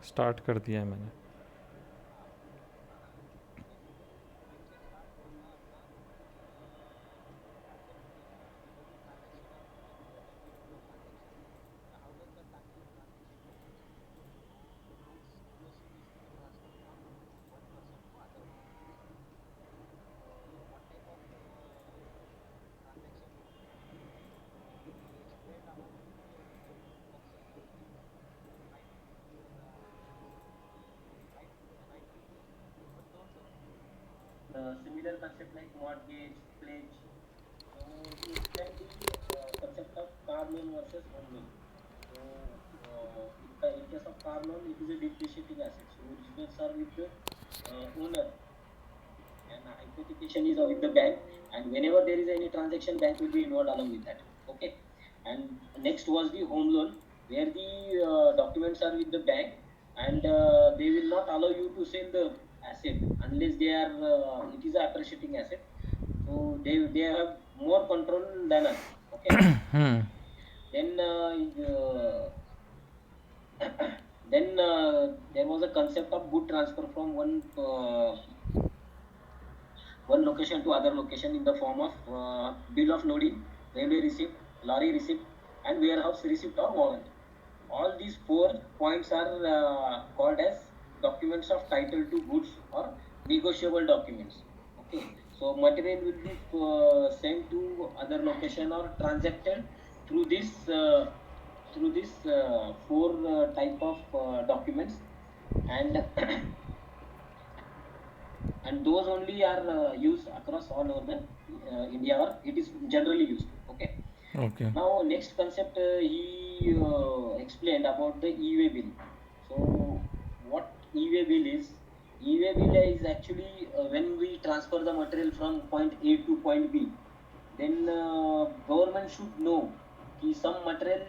Start कर दिया है मैंने। The similar concept like mortgage, pledge. So he explained the concept of car loan versus home loan. So in case of car loan, it is a depreciating asset. So originates are with the owner, and hypothecation is with the bank. And whenever there is any transaction, bank will be involved along with that. Okay. And next was the home loan, where the documents are with the bank, and they will not allow you to sell the asset unless they are it is a appreciating asset. So they have more control than us. Okay. Then then there was a concept of good transfer from one location to other location in the form of bill of loading, railway receipt, lorry receipt, and warehouse receipt or warrant. All these 4 points are called as documents of title to goods or negotiable documents. Okay, so material will be sent to other location or transacted through this four type of documents, and and those only are used across all over the India, or it is generally used. Okay. Okay. Now, next concept he explained about the e-way bill. So, what e-way bill is? E-way bill is actually when we transfer the material from point A to point B, then government should know कि some material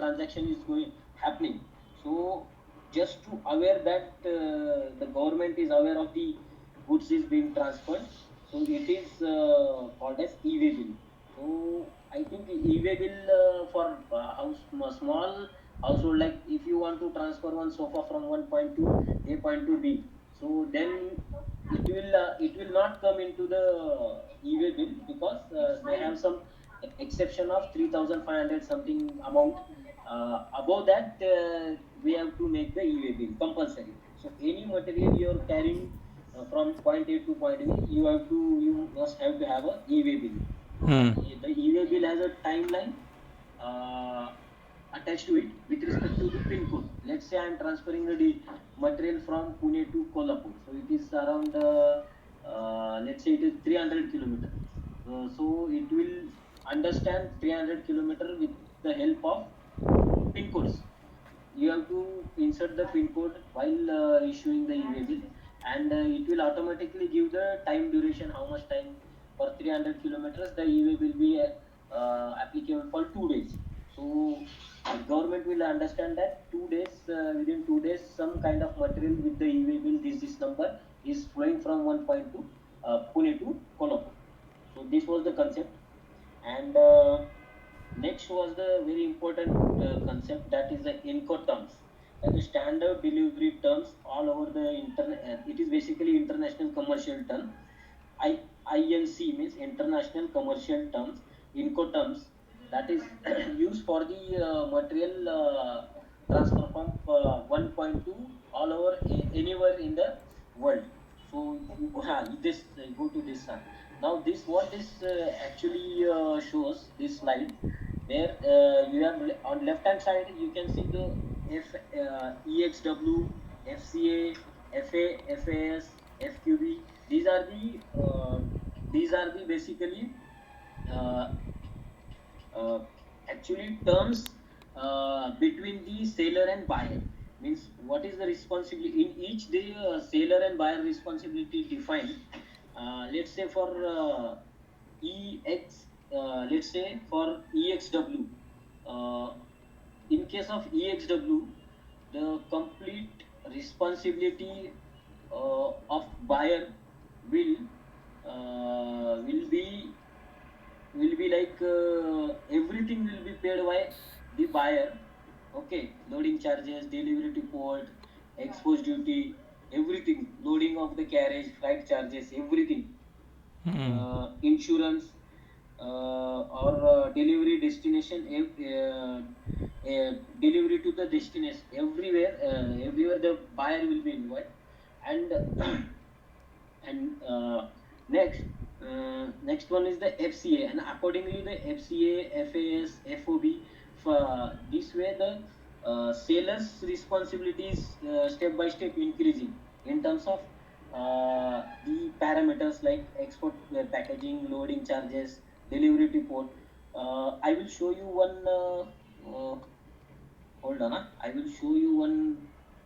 transaction is going happening. So, just to aware that the government is aware of the goods is being transferred, so it is called as e-way bill. So I think e-way bill for small household, like if you want to transfer one sofa from one point to A point to B, so then it will not come into the e-way bill, because they have some exception of 3,500 something amount. Above that, we have to make the e-way bill compulsory. So any material you are carrying from point A to point B, you must have to have a e-way bill. And the e-way bill has a timeline uh, attached to it with respect to the pin code. Let's say I am transferring the material from Pune to Kolhapur. So it is around, let's say it is 300 kilometer. So it will understand 300 kilometer with the help of pin codes. You have to insert the pin code while issuing the e-way bill, and it will automatically give the time duration, how much time for 300 kilometers the e-way will be applicable for 2 days. So the government will understand that 2 days, within 2 days, some kind of material with the e-way bill, this number is flowing from one point to Pune to Kolhapur. So this was the concept. And next was the very important concept, that is the Incoterms, that is standard delivery terms all over the internet. It is basically international commercial term. INC means international commercial terms. Incoterms, that is used for the material transfer from one point to all over anywhere in the world. So this go to this one. Now this what this actually shows this slide, where you have on left hand side you can see the EXW, FCA, FA, FAS, FQB. These are the basically uh, uh, actually terms between the seller and buyer. Means what is the responsibility in each, the seller and buyer responsibility defined. Let's say for EX, let's say for EXW, uh, in case of EXW, the complete responsibility of buyer will will be like everything will be paid by the buyer. Okay, loading charges, delivery to port, export duty, everything, loading of the carriage, flight charges, everything, Hmm. insurance, or delivery destination, delivery to the destination, everywhere the buyer will be involved, and and next one is the FCA, and accordingly the FCA, FAS, FOB. This way the seller's responsibilities step by step increasing in terms of the parameters like export packaging, loading charges, delivery to port. I will show you one. Hold on, I will show you one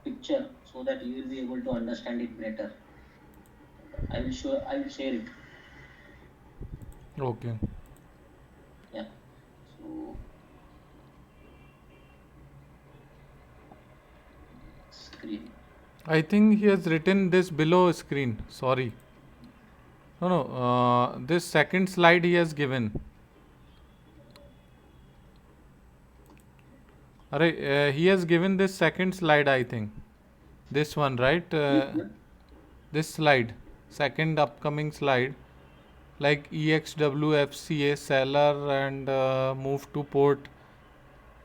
picture so that you will be able to understand it better. I will show. I will share it. Okay. Yeah. So screen. I think he has written this below screen. Sorry. No, no. This second slide he has given. He has given this second slide, I think. This one, right? Which one? This slide. Second upcoming slide. Like EXWFCA seller and move to port.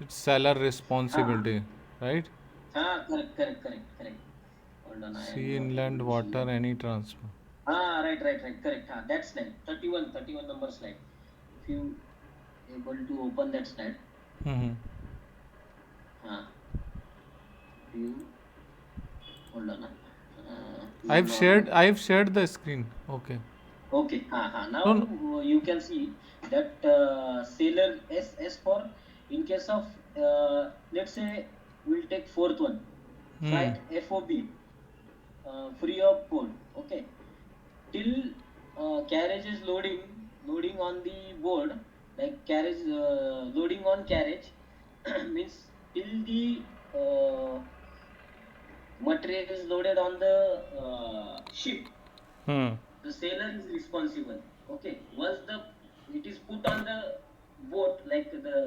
It's seller Ah, responsibility, right? correct. Hold on, I am Sea, not able inland, to see water, that. any transfer. Right, correct. That slide, 31 number slide. If you able to open that slide, Hmm. ah, view. Hold on, you I've shared. normal. I've shared the screen. Okay. Okay, No, now no. you can see that seller S for in case of let's say we'll take fourth one, Hmm. freight FOB, free of port. Okay, till carriage is loading on the board, like carriage loading on carriage means till the material is loaded on the ship, Hmm. the sailor is responsible. Okay, once the it is put on the boat, like the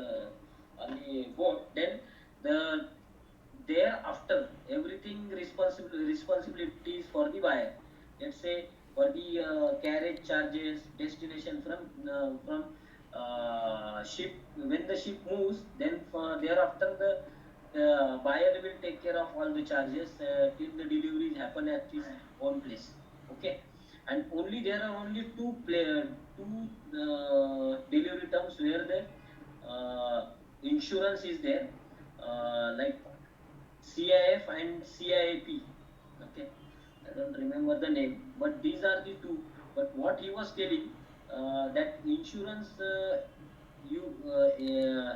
on the boat, then the thereafter everything responsibilities for the buyer. Let's say for the carriage charges, destination from ship, when the ship moves, then for thereafter the buyer will take care of all the charges till the deliveries happen at his own place. Okay, and only there are only two delivery terms where the insurance is there, like CIF and CIAP. Okay, I don't remember the name, but these are the two. But what he was telling, that insurance,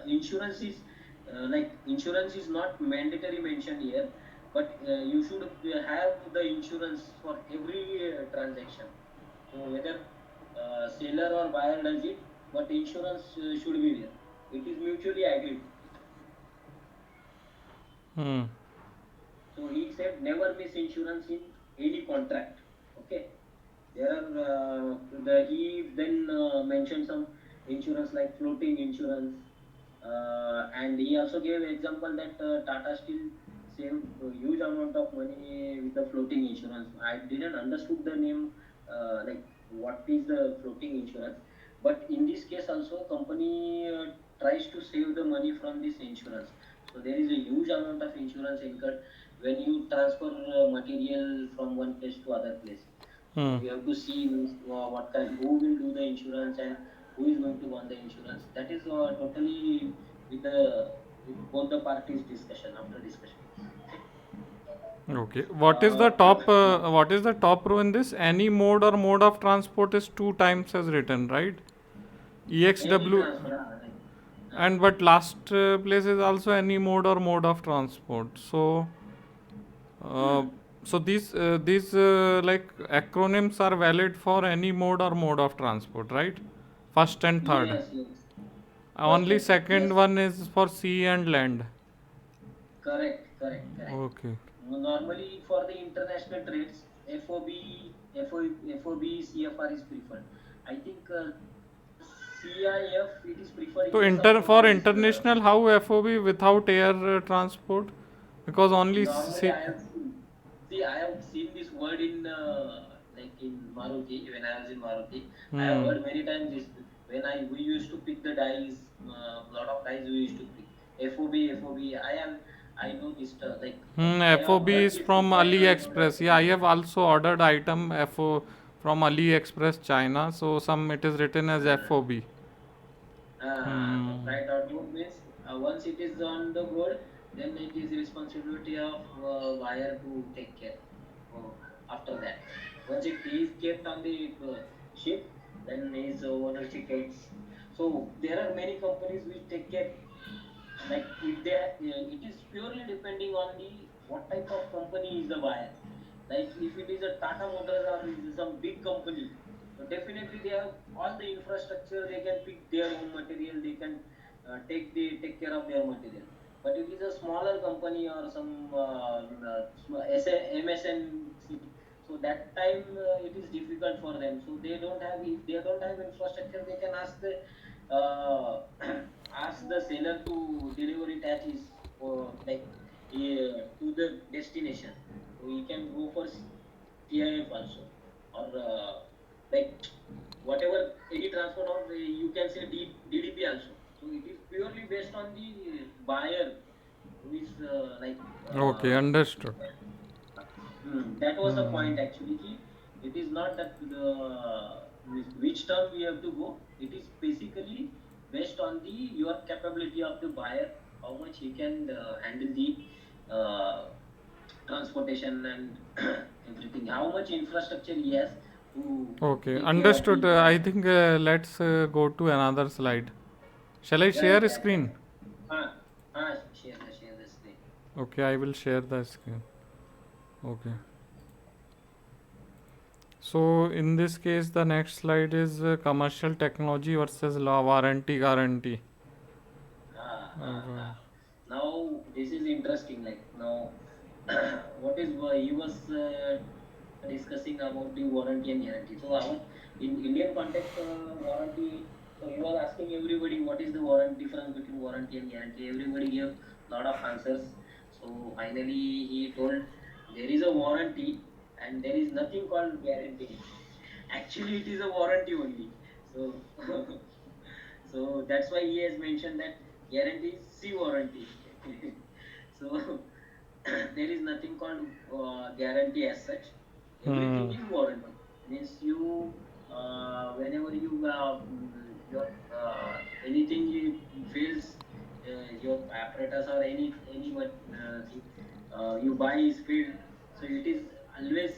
insurance is like insurance is not mandatory mentioned here, but you should have the insurance for every transaction. So whether seller or buyer does it, but insurance should be there. It is mutually agreed. Hmm. So he said never miss insurance in any contract. Okay. There are he then mentioned some insurance like floating insurance, and he also gave example that Tata Steel saved a huge amount of money with the floating insurance. I didn't understood the name, like what is the floating insurance, but in this case also company tries to save the money from this insurance. So there is a huge amount of insurance incurred when you transfer material from one place to other place. So Hmm. we have to see what kind, who will do the insurance and who is going to want the insurance. That is totally with both the parties discussion, after discussion. Okay. Okay. What is the top? What is the top row in this? Any mode or mode of transport is two times as written, right? Any EXW. transfer, right? And but last place is also any mode or mode of transport. So, uh, Hmm. these like acronyms are valid for any mode or mode of transport, right? First and third. Yes. First Only and third. second Yes. one is for sea and land. Correct. Okay. Normally, for the international trades, FOB, CFR is preferred. I think CIF, it is preferred So in some for companies. international, how FOB without air transport? Because only Normally, I have seen. See, I have seen this word in like in Maruti. When I was in Maruti, I have hmm. heard many times this. When we used to pick the dies, lot of dies we used to pick. FOB, FOB. I know this like I have FOB heard is this from before. I don't know AliExpress. that. Yeah, I have also ordered item FO from AliExpress China. So some it is written as Uh, FOB. So Hmm. freight outbound means once it is on the board, then it is responsibility of buyer to take care. After that, once it is kept on the ship, then his ownership gets. So there are many companies which take care. Like if they, it is purely depending on the what type of company is the buyer. Like if it is a Tata Motors or is some big company, so definitely they have all the infrastructure. They can pick their own material. They can take care of their material. But if it is a smaller company or some MSNC, so that time it is difficult for them. So they don't have, if they don't have infrastructure, they can ask the uh, ask the seller to deliver it at his like to the destination. So he can go for CIF also, or like whatever any transport, or you can say DDP also. So it is purely based on the buyer who is Okay, understood. that was the Hmm. point actually. It is not that which term we have to go. It is basically based on the your capability of the buyer, how much he can handle the uh, transportation and everything, how much infrastructure he has to Okay, take care of understood. the I think let's go to another slide. Shall I yeah, share a yeah, yeah. screen? Share the screen. Okay, I will share the screen. Okay. So in this case, the next slide is commercial technology versus law warranty guarantee. Ah, ah, Uh, ah. Now this is interesting. Like now, what is he was discussing about the warranty and guarantee. So our in Indian context, warranty. So he was asking everybody what is the warranty difference between warranty and guarantee. Everybody gave lot of answers. So finally he told there is a warranty and there is nothing called guarantee. Actually, it is a warranty only. So so that's why he has mentioned that guarantee is C warranty. So there is nothing called guarantee as such. hmm. Everything is warranty. Means you whenever you your anything fails, your apparatus or any what thing you buy is failed. So it is always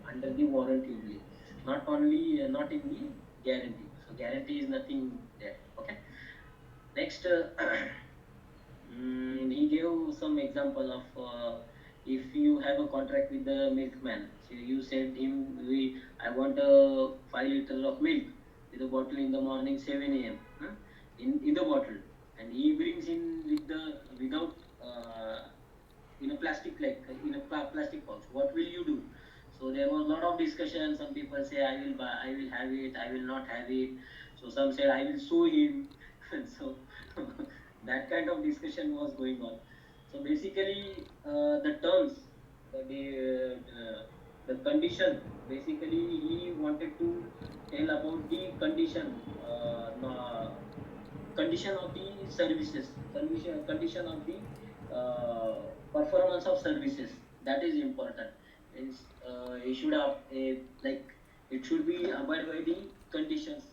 under the warranty only, not only not in the guarantee. So guarantee is nothing there. Okay. Next, he gave some example of if you have a contract with the milkman. So you said him, I want a 5 liters of milk with a bottle in the morning 7 a.m. In the bottle, and he brings in with the without in a plastic, like in a plastic pouch. What will you do? So there was a lot of discussion. Some people say I will buy, I will have it, I will not have it. So some said I will sue him. So that kind of discussion was going on. So basically, the terms, the condition. Basically, he wanted to tell about the condition, condition of the services, condition of the performance of services. That is important. Means it should have a like it should be abide by the conditions.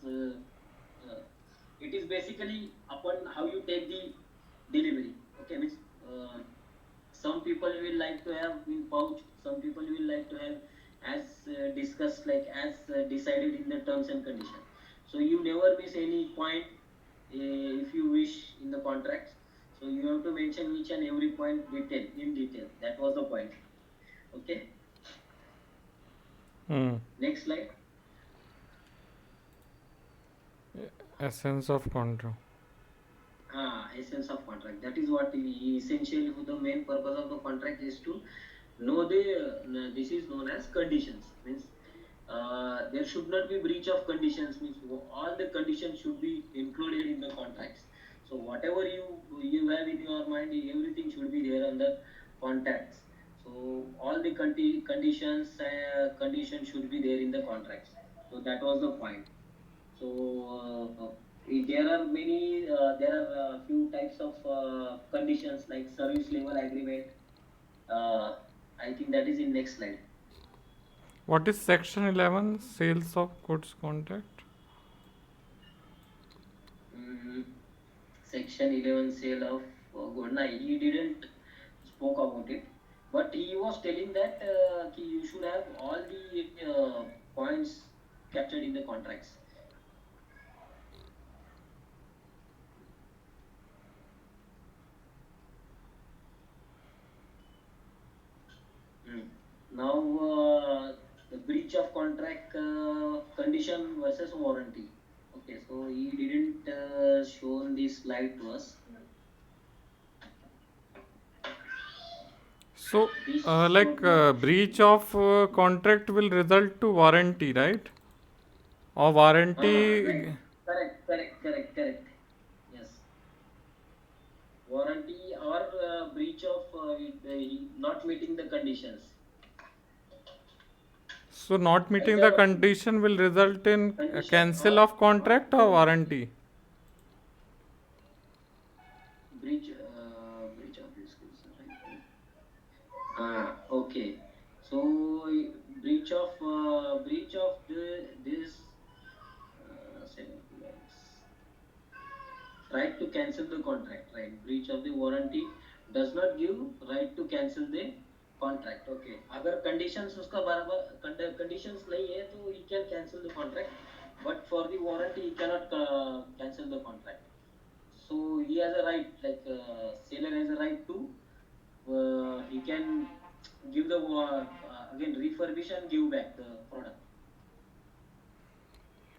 It is basically upon how you take the delivery. Okay, means some people will like to have in pouch. Some people will like to have as discussed, like as decided in the terms and condition. So you never miss any point if you wish in the contracts. So you have to mention each and every point detail in detail. That was the point. Okay. Hmm. Next slide. Essence of control. Essence of contract. That is what essentially the main purpose of the contract is to know the this is known as conditions. Means there should not be breach of conditions, means all the conditions should be included in the contracts. So whatever you have in your mind, everything should be there on the contracts. So all the conditions should be there in the contracts. So that was the point. So there are many, there are few types of conditions like service level agreement. uh, I think that is in next slide. What is section 11? Sales of goods contract. Mm, Section 11 sale of Godna, he didn't spoke about it, but he was telling that you should have all the points captured in the contracts. Mm. Now, the breach of contract condition versus warranty. Okay, so he didn't show this slide to us. So, This like should not. breach of contract will result to warranty, right? Or Right. warranty. Correct. Yes. Warranty or breach of not meeting the conditions. So, not meeting the Either condition will result in condition cancel or of contract or warranty. breach of this is right. Okay. So breach of this seven points. Right to cancel the contract, right? Breach of the warranty does not give right to cancel the contract. Okay, अगर conditions उसका बराबर conditions नहीं है तो he can cancel the contract, but for the warranty he cannot cancel the contract. So he has a right, like seller has a right to, he can give the again refurbish and give back the product.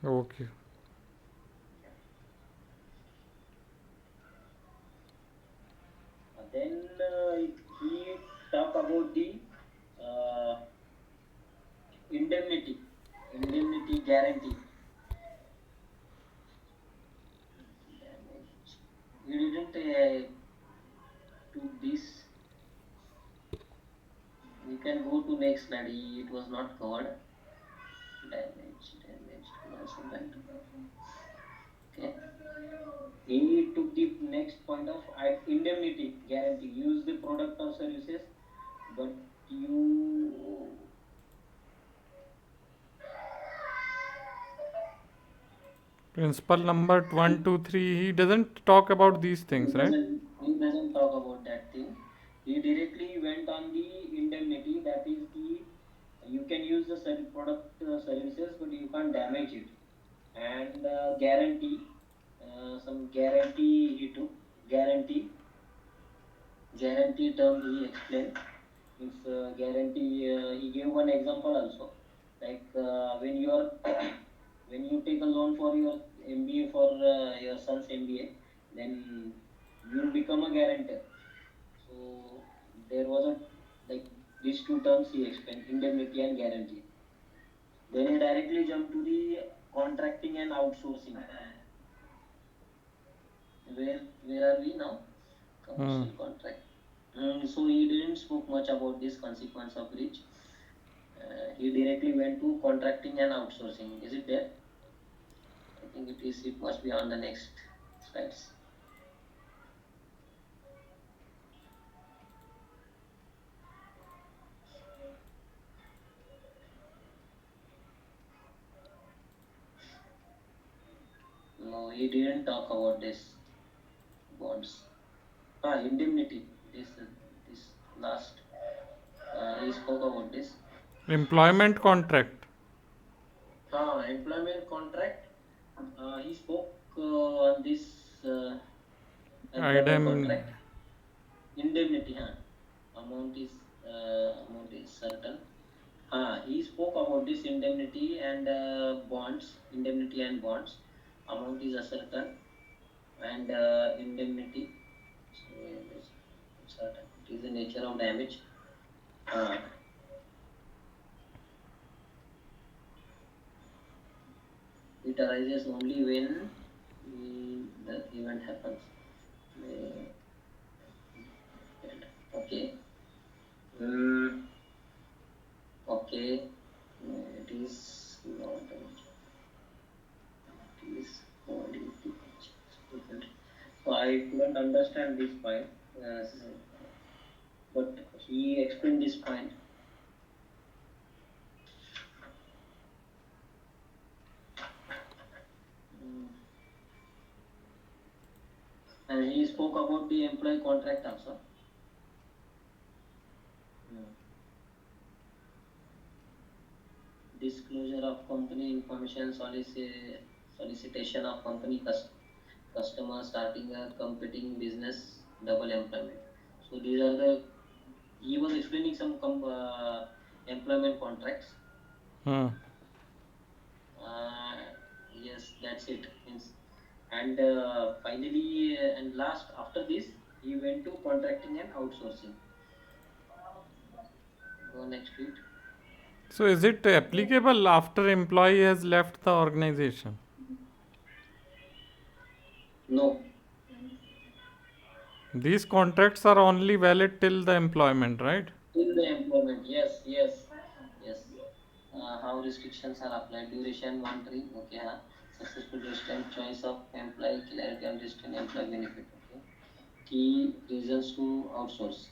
Okay. Then he talk about the uh, indemnity guarantee. You didn't do this. You can go to next slide. It was not covered. Damage, something. Okay. He took the next point of indemnity guarantee. Use the product or services, but you Principle number 123. He doesn't talk about these things, right? he doesn't talk about that thing. He directly went on the indemnity. That is the, you can use the product services, but you can't damage it. And guarantee, some guarantee he took. Guarantee term he explained. Means guarantee. He gave one example also, like when you are when you take a loan for your MBA, for your son's MBA, then you will become a guarantor. So there was a, like, these two terms he explained, indemnity and guarantee. Then he directly jumped to the contracting and outsourcing. Where are we now? Hmm. Commercial contract. So he didn't spoke much about this consequence of breach. He directly went to contracting and outsourcing. Is it there? I think it is. It must be on the next slides. No, he didn't talk about this bonds. Indemnity. This last. He spoke about this. Employment contract. Employment contract. He spoke on this employment Item. contract. Indemnity. Amount is certain. He spoke about this indemnity and bonds. Indemnity and bonds. Amount is certain, and indemnity. So it is certain. It is the nature of damage. Uh, it arises only when the event happens. Okay. Mm, okay. It is not. It is body different. So I couldn't understand this point, but he explained this point. Mm, and he spoke about the employee contract also. Mm. Disclosure of company information, solicitation of company customers, starting a competing business, double employment. So these are the, he was explaining some employment contracts. Hmm. Uh, yes, that's it. And finally, and last after this, he went to contracting and outsourcing. Go next please. So is it applicable after employee has left the organization? No, These contracts are only valid till the employment, right? in the employment. Yes, yes, yes. How restrictions are applied? Duration, one three. Okay, huh? Successful restraint, choice of employee, clarity and restraint, employee benefit. Okay. Key reasons to outsource.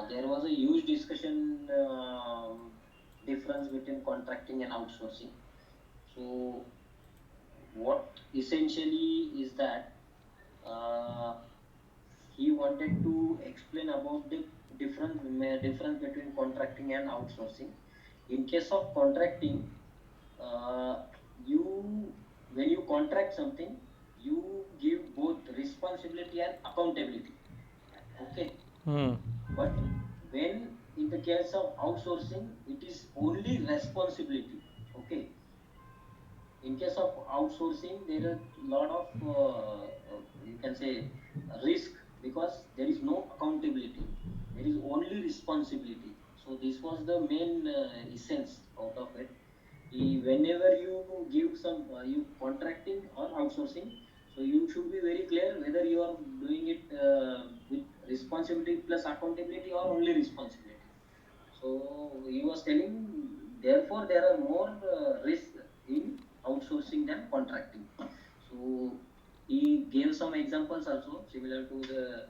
There was a huge discussion, difference between contracting and outsourcing. So what essentially is that, uh, he wanted to explain about the difference between contracting and outsourcing. In case of contracting, uh, you when you contract something, you give both responsibility and accountability. Okay, Hmm. but when in the case of outsourcing, it is only responsibility. Okay, in case of outsourcing there are a lot of, you can say, risk, because there is no accountability, there is only responsibility. So this was the main essence out of it. Whenever you give some, you contracting or outsourcing, so you should be very clear whether you are doing it with responsibility plus accountability or only responsibility. So he was telling, therefore, there are more risks in outsourcing than contracting. So he gave some examples also similar to the,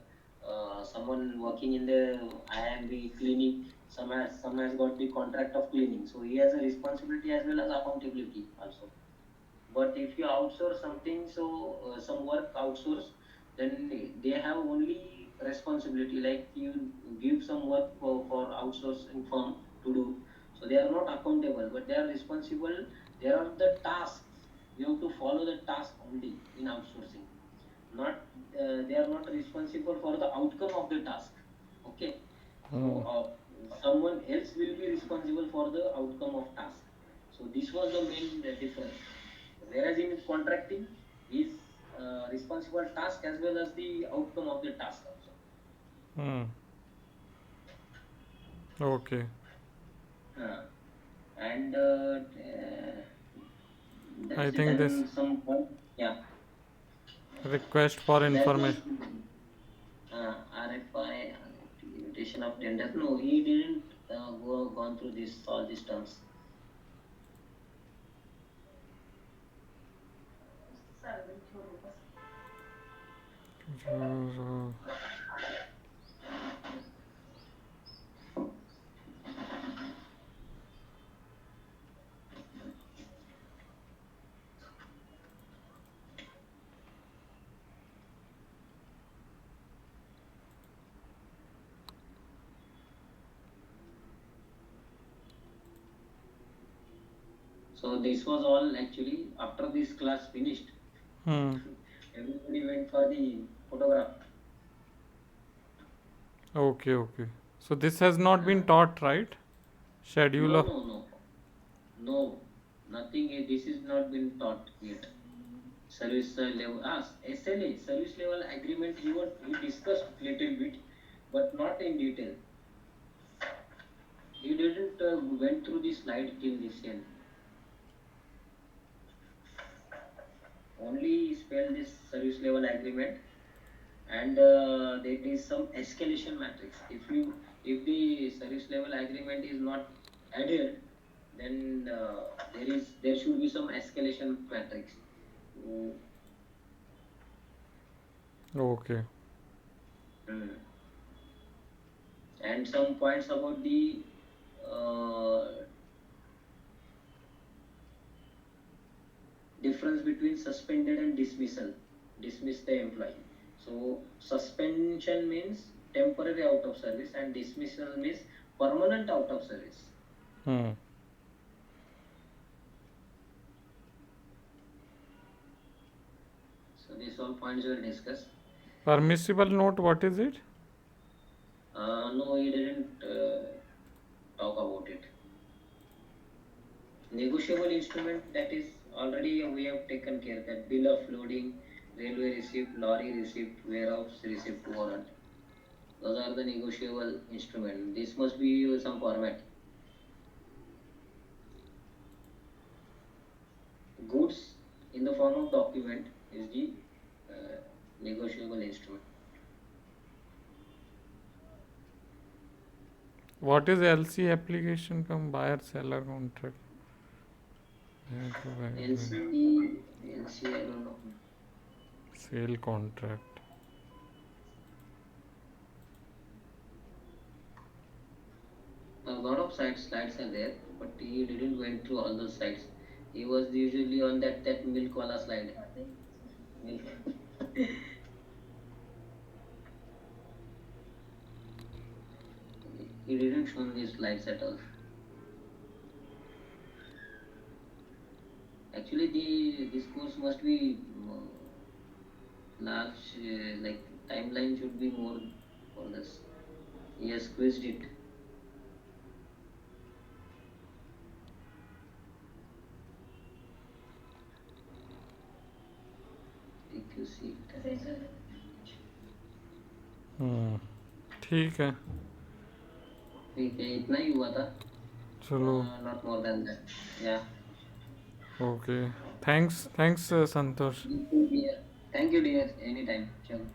someone working in the IMB cleaning. Some has got the contract of cleaning, so he has a responsibility as well as accountability also. But if you outsource something, so some work outsource, then they have only responsibility, like you give some work for outsourcing firm to do, so they are not accountable but they are responsible. There are the tasks, you have to follow the task only in outsourcing, not, they are not responsible for the outcome of the task. Okay, so Hmm. someone else will be responsible for the outcome of task. So this was the main difference. Whereas in contracting is responsible task as well as the outcome of the task also. Hmm. Okay. Uh, and I that's it. think this And some point, yeah, request for that was information. RFI, invitation of tender. No, he didn't gone through this all these terms. So this was all actually after this class finished. Hmm. Everybody went for the photograph. Okay, okay. So this has not been taught, right? Schedule No, of. no, no, no, nothing. This is not been taught yet. Service level, SLA, service level agreement. He discussed little bit, but not in detail. He didn't went through the slide till this end. failed this service level agreement, and there is some escalation matrix. If the service level agreement is not added, then there should be some escalation matrix. Mm, Okay. mm. And some points about the uh, difference between suspended and dismissal. Dismiss the employee. So suspension means temporary out of service, and dismissal means permanent out of service. Hmm. So these all points were discussed. Permissible note, what is it? No, he didn't talk about it. Negotiable instrument, that is already we have taken care, that bill of loading, railway receipt, lorry receipt, warehouse receipt, warrant. Those are the negotiable instrument. This must be some format. Goods in the form of document is the uh, negotiable instrument. What is LC application from buyer seller contract? LC, I don't know. Sale contract. A lot of slides are there, but he didn't went through all those slides. He was usually on that milk wala slide. Milk. He didn't show these slides at all. Actually, this course must be large, like timeline should be more for this. He has squeezed it. TQC. ठीक है. ठीक है, इतना ही हुआ था. चलो. Not more than that. Yeah. Okay. Thanks, Santosh. Thank you, dear. Anytime. Chalo.